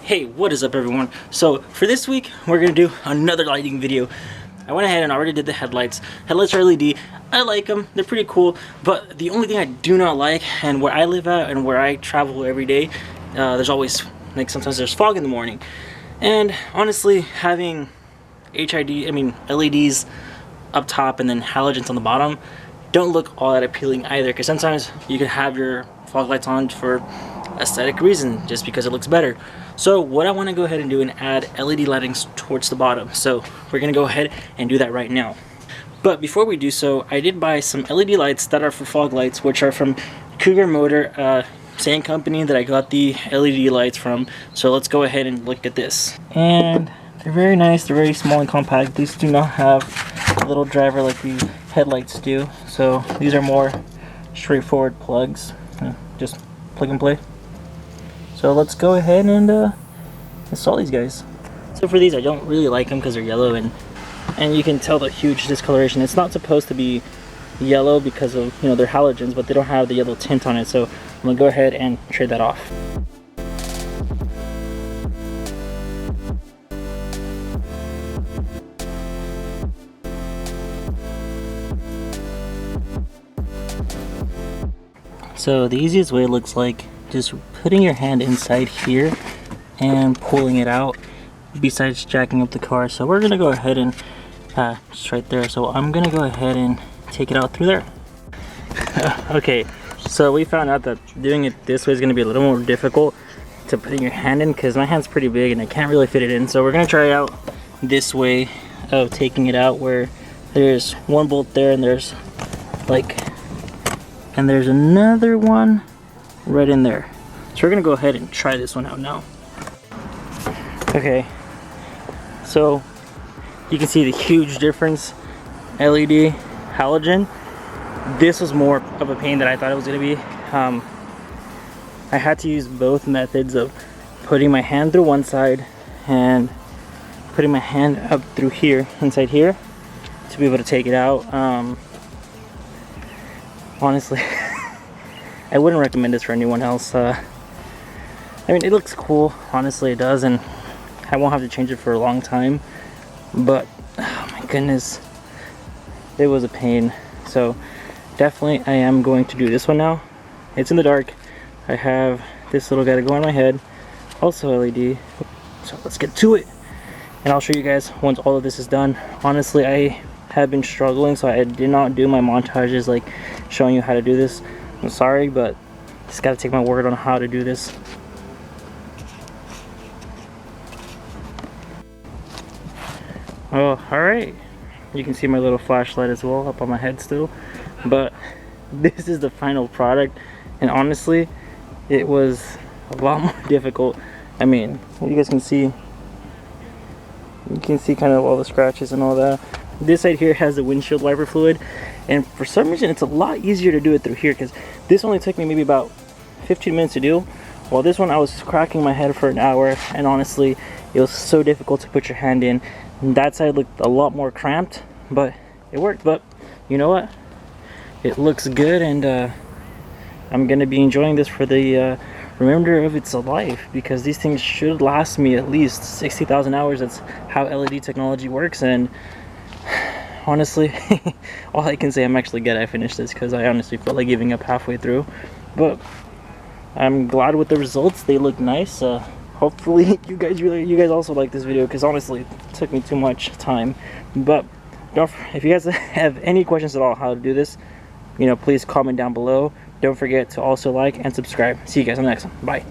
Hey, what is up everyone? So for this week we're gonna do another lighting video. I went ahead and already did the headlights. Headlights are LED. I like them, they're pretty cool, but the only thing I do not like, and where I live at and where I travel every day, there's always, like, sometimes there's fog in the morning. And honestly, having LEDs up top and then halogens on the bottom don't look all that appealing either, because sometimes you can have your fog lights on for aesthetic reason, just because it looks better. So what I want to go ahead and do and add LED lightings towards the bottom. So we're gonna go ahead and do that right now. But before we do so, I did buy some LED lights that are for fog lights, which are from Cougar Motor, same company that I got the LED lights from. So let's go ahead and look at this. And they're very nice, they're very small and compact. These do not have a little driver like the headlights do. So these are more straightforward plugs, just plug and play. So let's go ahead and install these guys. So for these, I don't really like them because they're yellow, and you can tell the huge discoloration. It's not supposed to be yellow because of, you know, they're halogens, but they don't have the yellow tint on it. So I'm gonna go ahead and trade that off. So the easiest way, it looks like just putting your hand inside here and pulling it out, besides jacking up the car. So we're gonna go ahead and just right there. So I'm gonna go ahead and take it out through there. Okay, so we found out that doing it this way is gonna be a little more difficult to putting your hand in, because my hand's pretty big and I can't really fit it in. So we're gonna try out this way of taking it out, where there's one bolt there and there's another one right in there. So we're gonna go ahead and try this one out now. Okay, so you can see the huge difference. LED halogen. This was more of a pain than I thought it was gonna be. I had to use both methods of putting my hand through one side and putting my hand up through here, inside here, to be able to take it out. Honestly, I wouldn't recommend this for anyone else. I mean, it looks cool, honestly it does, and I won't have to change it for a long time, but oh my goodness, it was a pain. So definitely I am going to do this one now. It's in the dark. I have this little guy to go on my head, also LED. So let's get to it, and I'll show you guys once all of this is done. Honestly, I have been struggling, so I did not do my montages like showing you how to do this. I'm sorry, but just gotta take my word on how to do this. Oh, alright. You can see my little flashlight as well up on my head still. But this is the final product, and honestly, it was a lot more difficult. I mean, you guys can see, kind of all the scratches and all that. This side here has the windshield wiper fluid, and for some reason it's a lot easier to do it through here, because this only took me maybe about 15 minutes to do, while this one I was cracking my head for an hour, and honestly it was so difficult to put your hand in. And that side looked a lot more cramped, but it worked. But you know what, it looks good, and I'm gonna be enjoying this for the remainder of its life, because these things should last me at least 60,000 hours. That's how LED technology works. And honestly, all I can say, I'm actually glad I finished this, because I honestly felt like giving up halfway through. But I'm glad with the results. They look nice. Hopefully you guys also like this video, because honestly it took me too much time. But if you guys have any questions at all how to do this, you know, please comment down below. Don't forget to also like and subscribe. See you guys on the next one. Bye.